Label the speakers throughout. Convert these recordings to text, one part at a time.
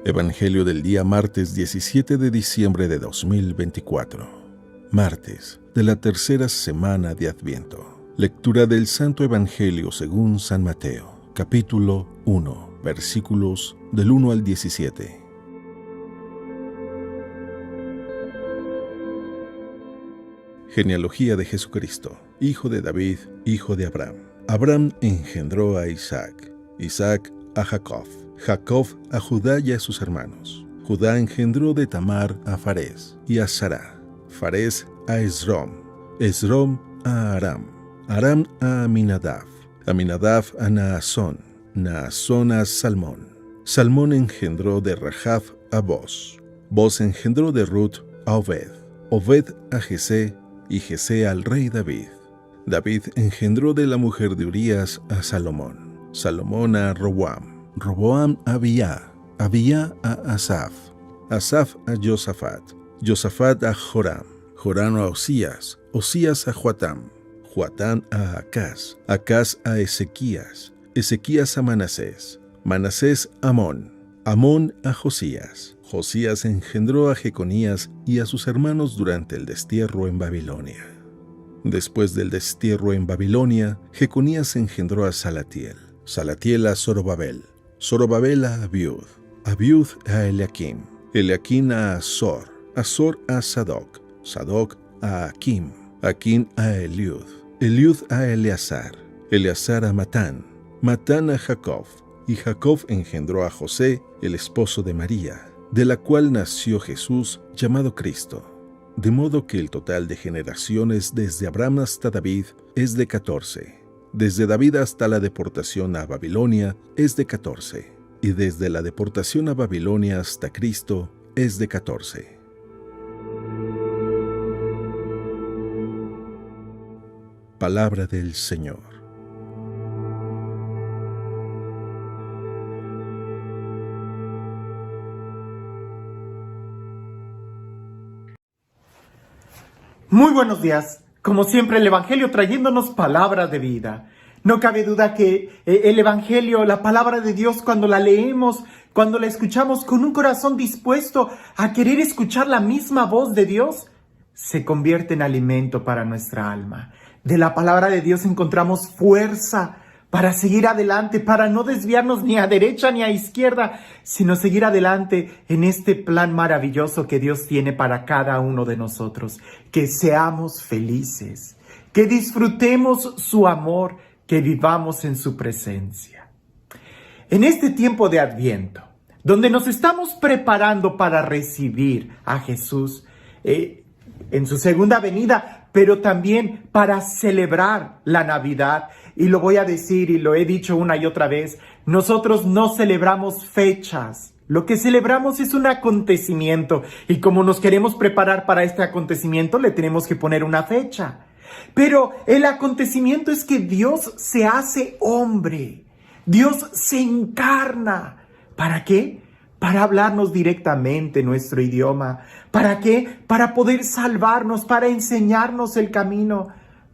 Speaker 1: Evangelio del día martes 17 de diciembre de 2024. Martes de la tercera semana de Adviento. Lectura del Santo Evangelio según San Mateo, capítulo 1, versículos del 1 al 17. Genealogía de Jesucristo, hijo de David, hijo de Abraham. Abraham engendró a Isaac, Isaac a Jacob, Jacob a Judá y a sus hermanos. Judá engendró de Tamar a Farés y a Sará, Farés a Esrom, Esrom a Aram, Aram a Aminadab, Aminadab a Naasón, Naasón a Salmón. Salmón engendró de Rahab a Boz, Boz engendró de Ruth a Obed, Obed a Jesé y Jesé al rey David. David engendró de la mujer de Urías a Salomón, Salomón a Roboam, Roboam a Abía, Abía a Asaf, Asaf a Josafat, Josafat a Joram, Joram a Osías, Osías a Joatam, Joatam a Acaz, Acaz a Ezequías, Ezequías a Manasés, Manasés a Amón, Amón a Josías. Josías engendró a Jeconías y a sus hermanos durante el destierro en Babilonia. Después del destierro en Babilonia, Jeconías engendró a Salatiel, Salatiel a Zorobabel, Zorobabel a Abiud, Abiud a Eliakim, Eliakim a Azor, Azor a Sadoc, Sadoc a Akim, Akim a Eliud, Eliud a Eleazar, Eleazar a Matán, Matán a Jacob, y Jacob engendró a José, el esposo de María, de la cual nació Jesús, llamado Cristo. De modo que el total de generaciones desde Abraham hasta David es de 14. Desde David hasta la deportación a Babilonia es de 14. Y desde la deportación a Babilonia hasta Cristo es de 14. Palabra del Señor.
Speaker 2: Muy buenos días. Como siempre, el Evangelio trayéndonos palabra de vida. No cabe duda que el Evangelio, la palabra de Dios, cuando la leemos, cuando la escuchamos con un corazón dispuesto a querer escuchar la misma voz de Dios, se convierte en alimento para nuestra alma. De la palabra de Dios encontramos fuerza para seguir adelante, para no desviarnos ni a derecha ni a izquierda, sino seguir adelante en este plan maravilloso que Dios tiene para cada uno de nosotros. Que seamos felices, que disfrutemos su amor, que vivamos en su presencia. En este tiempo de Adviento, donde nos estamos preparando para recibir a Jesús en su segunda venida, pero también para celebrar la Navidad. Y lo voy a decir y lo he dicho una y otra vez, nosotros no celebramos fechas. Lo que celebramos es un acontecimiento y como nos queremos preparar para este acontecimiento, le tenemos que poner una fecha. Pero el acontecimiento es que Dios se hace hombre. Dios se encarna. ¿Para qué? Para hablarnos directamente nuestro idioma. ¿Para qué? Para poder salvarnos, para enseñarnos el camino,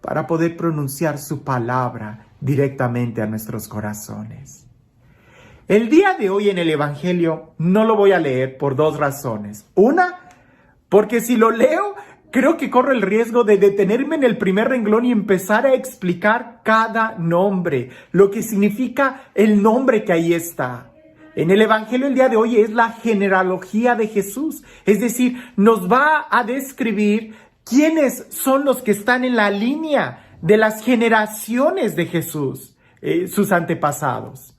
Speaker 2: para poder pronunciar su palabra directamente a nuestros corazones. El día de hoy en el Evangelio no lo voy a leer por dos razones. Una, porque si lo leo, creo que corro el riesgo de detenerme en el primer renglón y empezar a explicar cada nombre, lo que significa el nombre que ahí está. En el Evangelio el día de hoy es la genealogía de Jesús, es decir, nos va a describir quiénes son los que están en la línea de las generaciones de Jesús, sus antepasados.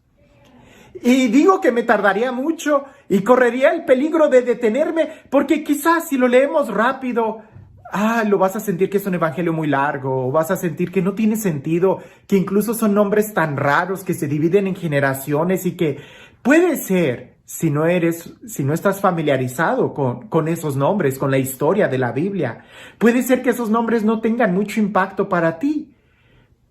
Speaker 2: Y digo que me tardaría mucho y correría el peligro de detenerme, porque quizás si lo leemos rápido, lo vas a sentir que es un evangelio muy largo, o vas a sentir que no tiene sentido, que incluso son nombres tan raros que se dividen en generaciones y que puede ser, si no estás familiarizado con esos nombres, con la historia de la Biblia, puede ser que esos nombres no tengan mucho impacto para ti.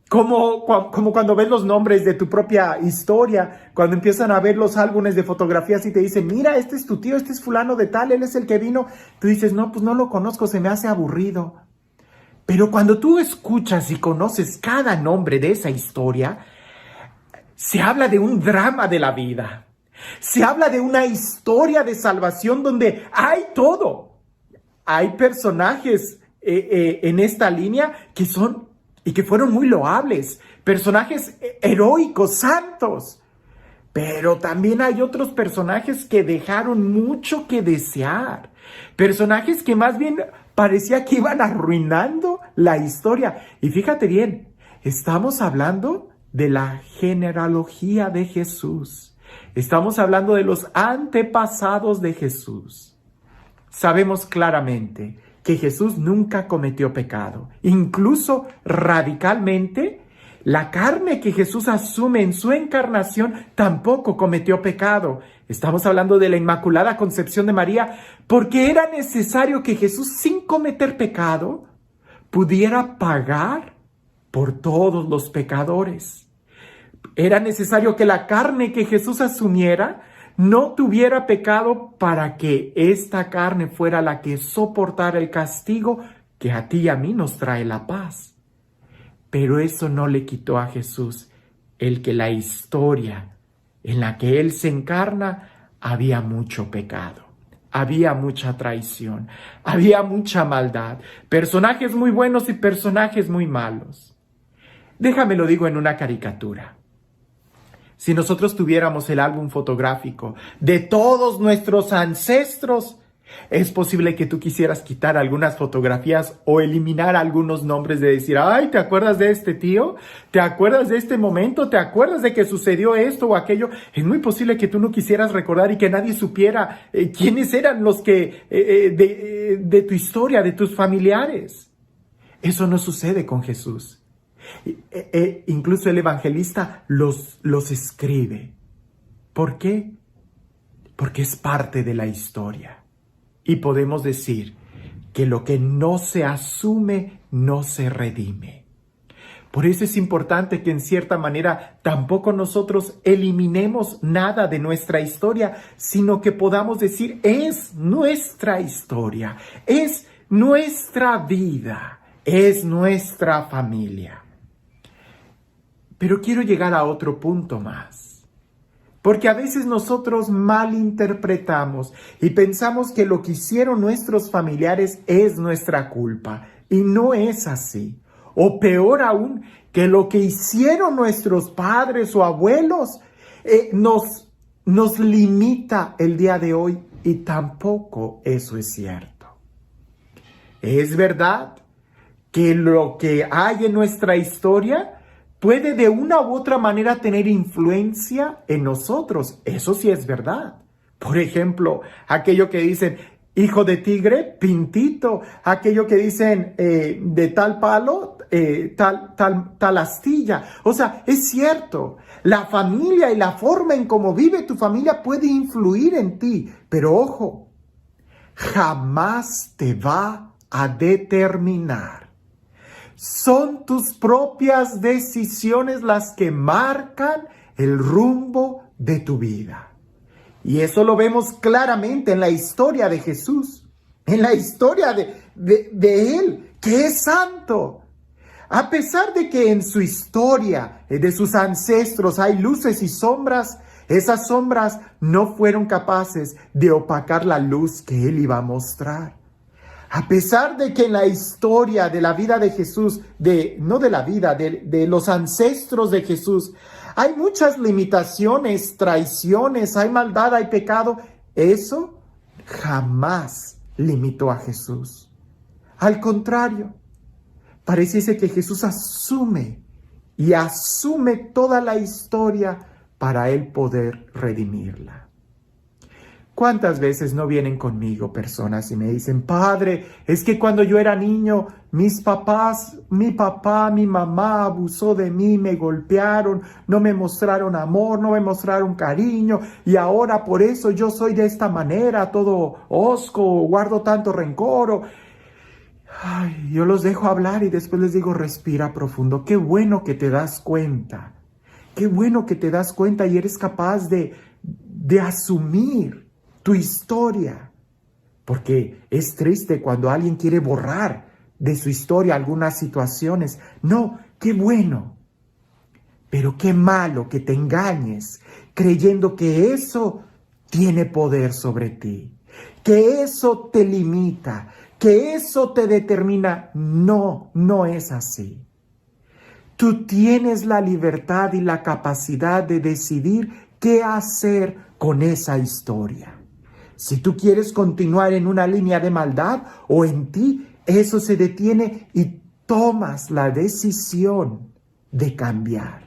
Speaker 2: Como cuando ves los nombres de tu propia historia, cuando empiezan a ver los álbumes de fotografías y te dicen, mira, este es tu tío, este es fulano de tal, él es el que vino. Tú dices, no, pues no lo conozco, se me hace aburrido. Pero cuando tú escuchas y conoces cada nombre de esa historia, se habla de un drama de la vida. Se habla de una historia de salvación donde hay todo. Hay personajes en esta línea que son y que fueron muy loables, personajes heroicos, santos. Pero también hay otros personajes que dejaron mucho que desear. Personajes que más bien parecía que iban arruinando la historia. Y fíjate bien, estamos hablando de la genealogía de Jesús. Estamos hablando de los antepasados de Jesús. Sabemos claramente que Jesús nunca cometió pecado. Incluso radicalmente, la carne que Jesús asume en su encarnación tampoco cometió pecado. Estamos hablando de la Inmaculada Concepción de María, porque era necesario que Jesús, sin cometer pecado, pudiera pagar por todos los pecadores. Era necesario que la carne que Jesús asumiera no tuviera pecado para que esta carne fuera la que soportara el castigo que a ti y a mí nos trae la paz. Pero eso no le quitó a Jesús el que la historia en la que Él se encarna había mucho pecado, había mucha traición, había mucha maldad, personajes muy buenos y personajes muy malos. Déjame lo digo en una caricatura. Si nosotros tuviéramos el álbum fotográfico de todos nuestros ancestros, es posible que tú quisieras quitar algunas fotografías o eliminar algunos nombres de decir, ay, ¿te acuerdas de este tío? ¿Te acuerdas de este momento? ¿Te acuerdas de que sucedió esto o aquello? Es muy posible que tú no quisieras recordar y que nadie supiera quiénes eran los que de tu historia, de tus familiares. Eso no sucede con Jesús. Incluso el evangelista los escribe. ¿Por qué? Porque es parte de la historia. Y podemos decir que lo que no se asume no se redime. Por eso es importante que en cierta manera tampoco nosotros eliminemos nada de nuestra historia, sino que podamos decir, es nuestra historia, es nuestra vida, es nuestra familia. Pero quiero llegar a otro punto más. Porque a veces nosotros malinterpretamos y pensamos que lo que hicieron nuestros familiares es nuestra culpa. Y no es así. O peor aún, que lo que hicieron nuestros padres o abuelos nos limita el día de hoy. Y tampoco eso es cierto. Es verdad que lo que hay en nuestra historia puede de una u otra manera tener influencia en nosotros. Eso sí es verdad. Por ejemplo, aquello que dicen, hijo de tigre, pintito. Aquello que dicen, de tal palo, tal astilla. O sea, es cierto. La familia y la forma en cómo vive tu familia puede influir en ti. Pero ojo, jamás te va a determinar. Son tus propias decisiones las que marcan el rumbo de tu vida. Y eso lo vemos claramente en la historia de Jesús, en la historia de Él, que es santo. A pesar de que en su historia, de sus ancestros, hay luces y sombras, esas sombras no fueron capaces de opacar la luz que Él iba a mostrar. A pesar de que en la historia de la vida de Jesús, de los ancestros de Jesús, hay muchas limitaciones, traiciones, hay maldad, hay pecado, eso jamás limitó a Jesús. Al contrario, pareciese que Jesús asume toda la historia para Él poder redimirla. ¿Cuántas veces no vienen conmigo personas y me dicen, Padre, es que cuando yo era niño, mis papás, mi papá, mi mamá abusó de mí, me golpearon, no me mostraron amor, no me mostraron cariño, y ahora por eso yo soy de esta manera, todo hosco, guardo tanto rencor? Ay, yo los dejo hablar y después les digo, respira profundo. Qué bueno que te das cuenta. Qué bueno que te das cuenta y eres capaz de asumir tu historia, porque es triste cuando alguien quiere borrar de su historia algunas situaciones. No, qué bueno. Pero qué malo que te engañes creyendo que eso tiene poder sobre ti, que eso te limita, que eso te determina. No, no es así. Tú tienes la libertad y la capacidad de decidir qué hacer con esa historia. Si tú quieres continuar en una línea de maldad o en ti, eso se detiene y tomas la decisión de cambiar.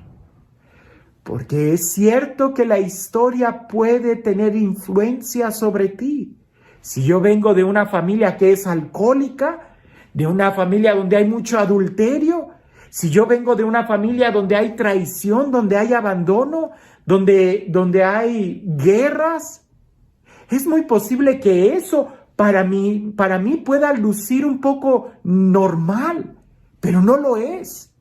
Speaker 2: Porque es cierto que la historia puede tener influencia sobre ti. Si yo vengo de una familia que es alcohólica, de una familia donde hay mucho adulterio, si yo vengo de una familia donde hay traición, donde hay abandono, donde hay guerras, es muy posible que eso para mí pueda lucir un poco normal, pero no lo es.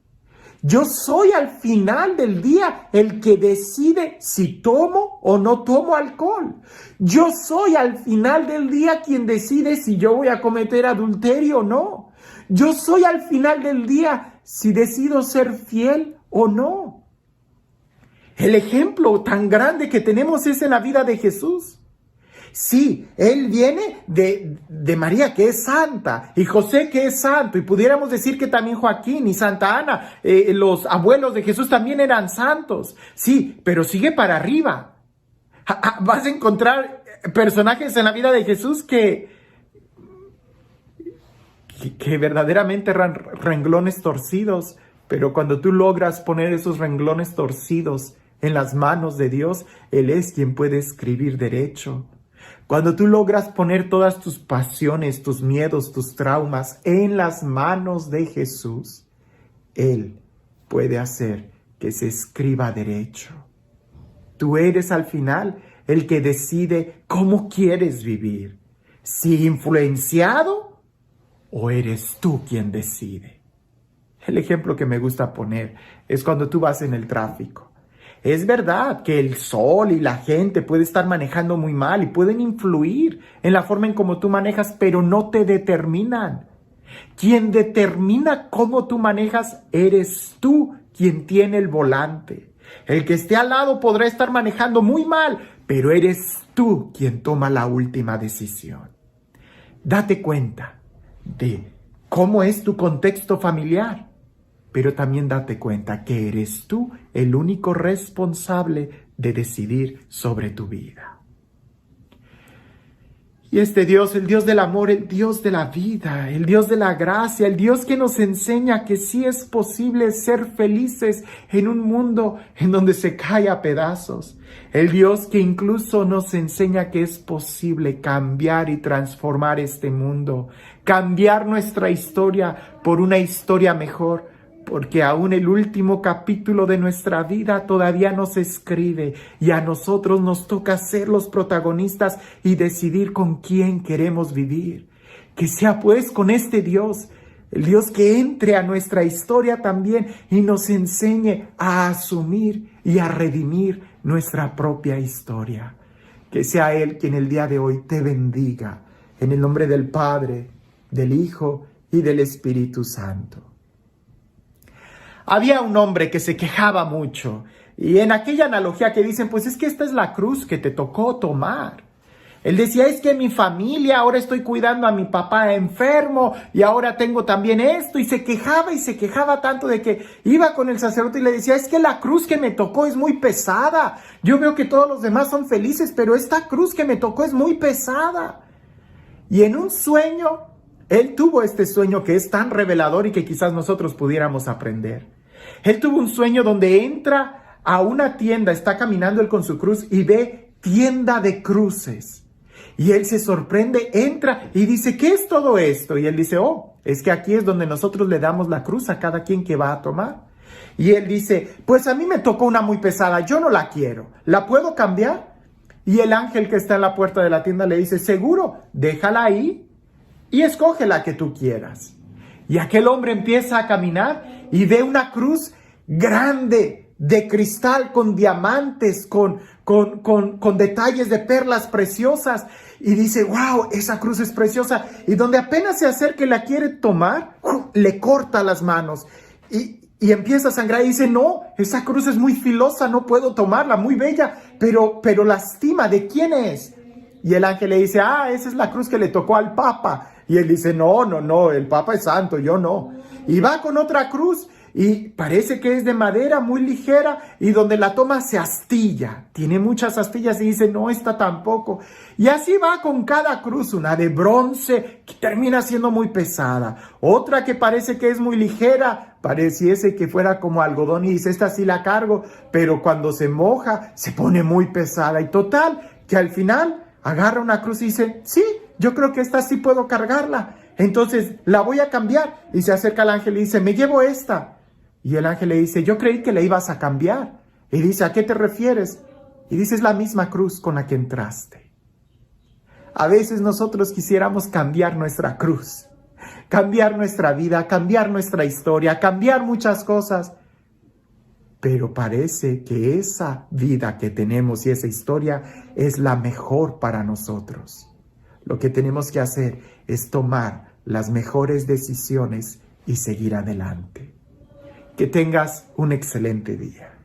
Speaker 2: Yo soy al final del día el que decide si tomo o no tomo alcohol. Yo soy al final del día quien decide si yo voy a cometer adulterio o no. Yo soy al final del día si decido ser fiel o no. El ejemplo tan grande que tenemos es en la vida de Jesús. Sí, él viene de María, que es santa, y José, que es santo, y pudiéramos decir que también Joaquín y Santa Ana, los abuelos de Jesús también eran santos. Sí, pero sigue para arriba. Vas a encontrar personajes en la vida de Jesús que verdaderamente eran renglones torcidos, pero cuando tú logras poner esos renglones torcidos en las manos de Dios, Él es quien puede escribir derecho. Cuando tú logras poner todas tus pasiones, tus miedos, tus traumas en las manos de Jesús, Él puede hacer que se escriba derecho. Tú eres al final el que decide cómo quieres vivir, si influenciado o eres tú quien decide. El ejemplo que me gusta poner es cuando tú vas en el tráfico. Es verdad que el sol y la gente puede estar manejando muy mal y pueden influir en la forma en cómo tú manejas, pero no te determinan. Quien determina cómo tú manejas eres tú, quien tiene el volante. El que esté al lado podrá estar manejando muy mal, pero eres tú quien toma la última decisión. Date cuenta de cómo es tu contexto familiar. Pero también date cuenta que eres tú el único responsable de decidir sobre tu vida. Y este Dios, el Dios del amor, el Dios de la vida, el Dios de la gracia, el Dios que nos enseña que sí es posible ser felices en un mundo en donde se cae a pedazos. El Dios que incluso nos enseña que es posible cambiar y transformar este mundo, cambiar nuestra historia por una historia mejor. Porque aún el último capítulo de nuestra vida todavía no se escribe y a nosotros nos toca ser los protagonistas y decidir con quién queremos vivir. Que sea pues con este Dios, el Dios que entre a nuestra historia también y nos enseñe a asumir y a redimir nuestra propia historia. Que sea Él quien el día de hoy te bendiga. En el nombre del Padre, del Hijo y del Espíritu Santo. Había un hombre que se quejaba mucho y en aquella analogía que dicen, pues es que esta es la cruz que te tocó tomar. Él decía, es que mi familia, ahora estoy cuidando a mi papá enfermo y ahora tengo también esto, y se quejaba tanto de que iba con el sacerdote y le decía, es que la cruz que me tocó es muy pesada. Yo veo que todos los demás son felices, pero esta cruz que me tocó es muy pesada. Y en un sueño, él tuvo este sueño que es tan revelador y que quizás nosotros pudiéramos aprender. Él tuvo un sueño donde entra a una tienda, está caminando él con su cruz y ve tienda de cruces. Y él se sorprende, entra y dice, ¿qué es todo esto? Y él dice, es que aquí es donde nosotros le damos la cruz a cada quien que va a tomar. Y él dice, pues a mí me tocó una muy pesada, yo no la quiero, ¿la puedo cambiar? Y el ángel que está en la puerta de la tienda le dice, seguro, déjala ahí y escoge la que tú quieras. Y aquel hombre empieza a caminar y ve una cruz grande de cristal con diamantes, con detalles de perlas preciosas. Y dice, wow, esa cruz es preciosa. Y donde apenas se acerca y la quiere tomar, le corta las manos. y empieza a sangrar y dice, no, esa cruz es muy filosa, no puedo tomarla, muy bella, pero lastima, ¿de quién es? Y el ángel le dice, esa es la cruz que le tocó al Papa. Y él dice, no, el Papa es santo, yo no. Y va con otra cruz y parece que es de madera muy ligera y donde la toma se astilla. Tiene muchas astillas y dice, no, esta tampoco. Y así va con cada cruz, una de bronce que termina siendo muy pesada. Otra que parece que es muy ligera, pareciese que fuera como algodón y dice, esta sí la cargo, pero cuando se moja se pone muy pesada. Y total, que al final agarra una cruz y dice, sí, yo creo que esta sí puedo cargarla. Entonces la voy a cambiar. Y se acerca al ángel y dice, me llevo esta. Y el ángel le dice, yo creí que la ibas a cambiar. Y dice, ¿a qué te refieres? Y dice, es la misma cruz con la que entraste. A veces nosotros quisiéramos cambiar nuestra cruz, cambiar nuestra vida, cambiar nuestra historia, cambiar muchas cosas. Pero parece que esa vida que tenemos y esa historia es la mejor para nosotros. Lo que tenemos que hacer es tomar las mejores decisiones y seguir adelante. Que tengas un excelente día.